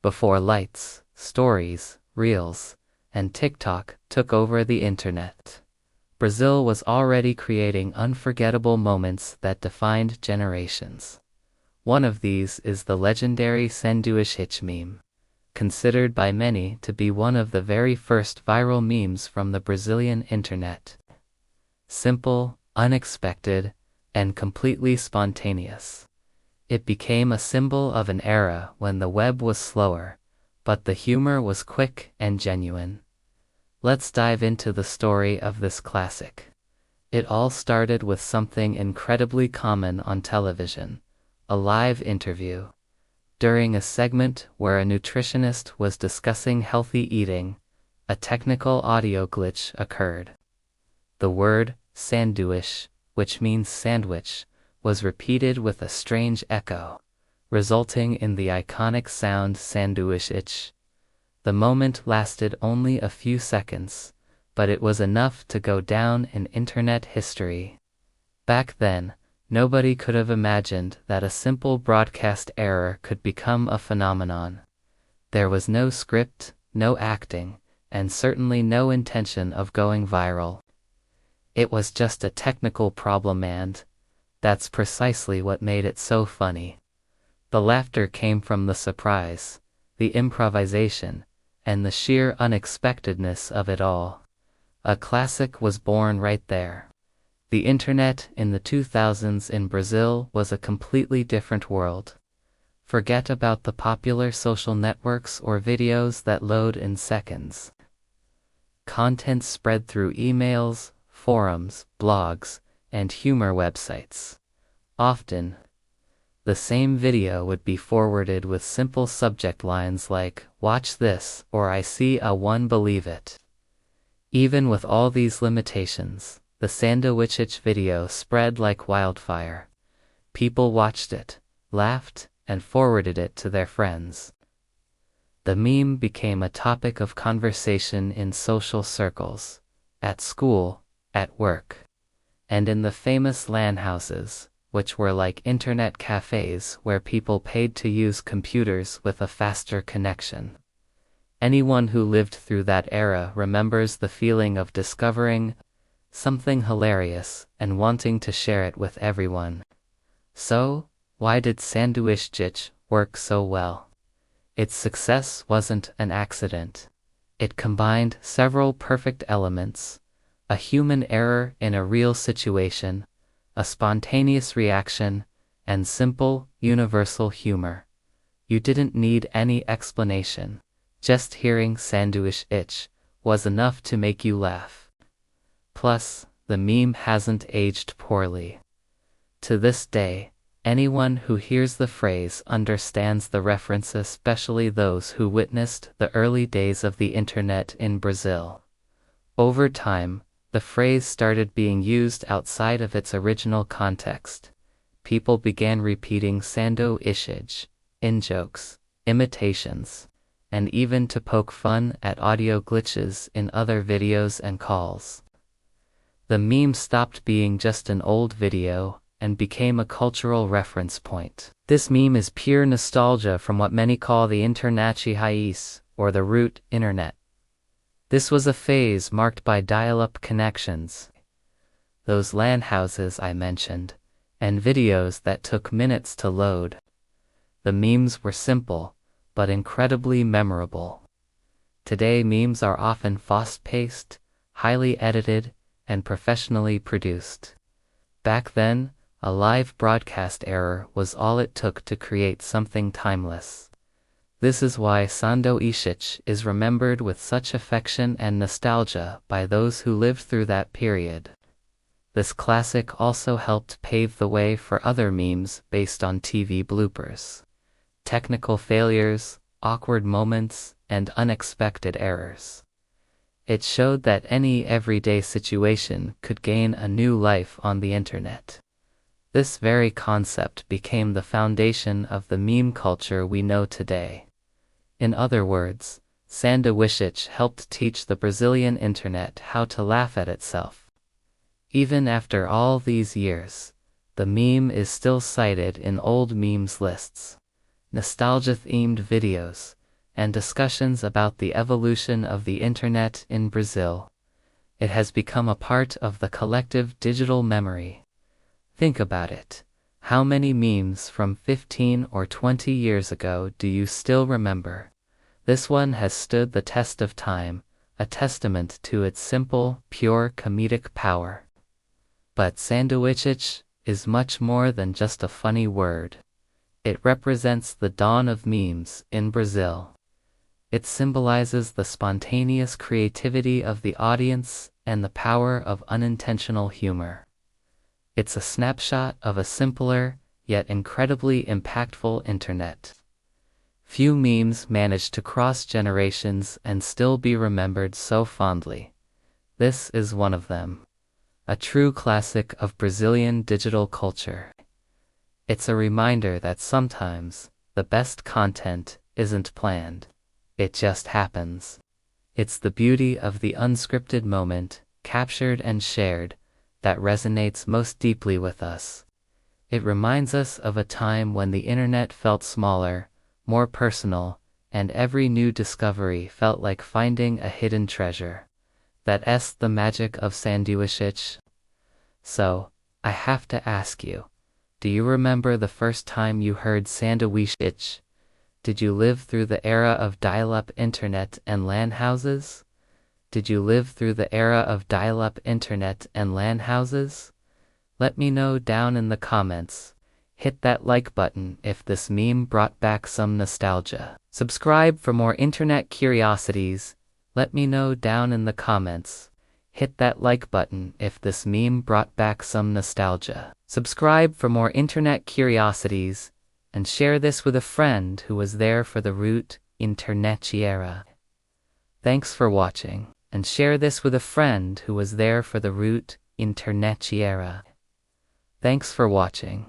before lights, stories, reels, and TikTok took over the internet. Brazil was already creating unforgettable moments that defined generations. One of these is the legendary Sanduíche-Iche meme, considered by many to be one of the very first viral memes from the Brazilian internet. Simple, unexpected, and completely spontaneous. It became a symbol of an era when the web was slower, but the humor was quick and genuine. Let's dive into the story of this classic. It all started with something incredibly common on television, a live interview. During a segment where a nutritionist was discussing healthy eating, a technical audio glitch occurred. The word sanduíche, which means sandwich, was repeated with a strange echo, resulting in the iconic sound Sanduíche-Iche. The moment lasted only a few seconds, but it was enough to go down in internet history. Back then, nobody could have imagined that a simple broadcast error could become a phenomenon. There was no script, no acting, and certainly no intention of going viral. It was just a technical problem, and that's precisely what made it so funny. The laughter came from the surprise, the improvisation, and the sheer unexpectedness of it all. A classic was born right there. The internet in the 2000s in Brazil was a completely different world. Forget about the popular social networks or videos that load in seconds. Content spread through emails, forums, blogs, and humor websites. Often, the same video would be forwarded with simple subject lines like, "Watch this," or "I see a one believe it." Even with all these limitations, the Sanduíche-Iche video spread like wildfire. People watched it, laughed, and forwarded it to their friends. The meme became a topic of conversation in social circles, at school, at work, and in the famous LAN houses, which were like internet cafes where people paid to use computers with a faster connection. Anyone who lived through that era remembers the feeling of discovering something hilarious and wanting to share it with everyone. So, why did Sanduíche-Iche work so well? Its success wasn't an accident. It combined several perfect elements: a human error in a real situation, a spontaneous reaction, and simple, universal humor. You didn't need any explanation. Just hearing Sanduíche-Iche was enough to make you laugh. Plus, the meme hasn't aged poorly. To this day, anyone who hears the phrase understands the reference, especially those who witnessed the early days of the internet in Brazil. Over time, the phrase started being used outside of its original context. People began repeating Sanduíche in jokes, imitations, and even to poke fun at audio glitches in other videos and calls. The meme stopped being just an old video and became a cultural reference point. This meme is pure nostalgia from what many call the internet raízes, or the root internet. This was a phase marked by dial-up connections, those LAN houses I mentioned, and videos that took minutes to load. The memes were simple, but incredibly memorable. Today, memes are often fast-paced, highly edited, and professionally produced. Back then, a live broadcast error was all it took to create something timeless. This is why Sanduíche is remembered with such affection and nostalgia by those who lived through that period. This classic also helped pave the way for other memes based on TV bloopers, technical failures, awkward moments, and unexpected errors. It showed that any everyday situation could gain a new life on the internet. This very concept became the foundation of the meme culture we know today. In other words, Sanduíche helped teach the Brazilian internet how to laugh at itself. Even after all these years, the meme is still cited in old memes lists, nostalgia-themed videos, and discussions about the evolution of the Internet in Brazil. It has become a part of the collective digital memory. Think about it. How many memes from 15 or 20 years ago do you still remember? This one has stood the test of time, a testament to its simple, pure comedic power. But Sanduíche-Iche is much more than just a funny word. It represents the dawn of memes in Brazil. It symbolizes the spontaneous creativity of the audience and the power of unintentional humor. It's a snapshot of a simpler, yet incredibly impactful internet. Few memes manage to cross generations and still be remembered so fondly. This is one of them. A true classic of Brazilian digital culture. It's a reminder that sometimes the best content isn't planned. It just happens. It's the beauty of the unscripted moment, captured and shared, that resonates most deeply with us. It reminds us of a time when the internet felt smaller, more personal, and every new discovery felt like finding a hidden treasure. That's the magic of Sanduíche-Iche. So, I have to ask you, do you remember the first time you heard Sanduíche-Iche? Did you live through the era of dial-up internet and LAN houses? Did you live through the era of dial-up internet and LAN houses? Let me know down in the comments. Hit that like button if this meme brought back some nostalgia. Subscribe for more internet curiosities. Let me know down in the comments. Hit that like button if this meme brought back some nostalgia. Subscribe for more internet curiosities, and share this with a friend who was there for the root internet-era. Thanks for watching, and share this with a friend who was there for the root internet-era. Thanks for watching.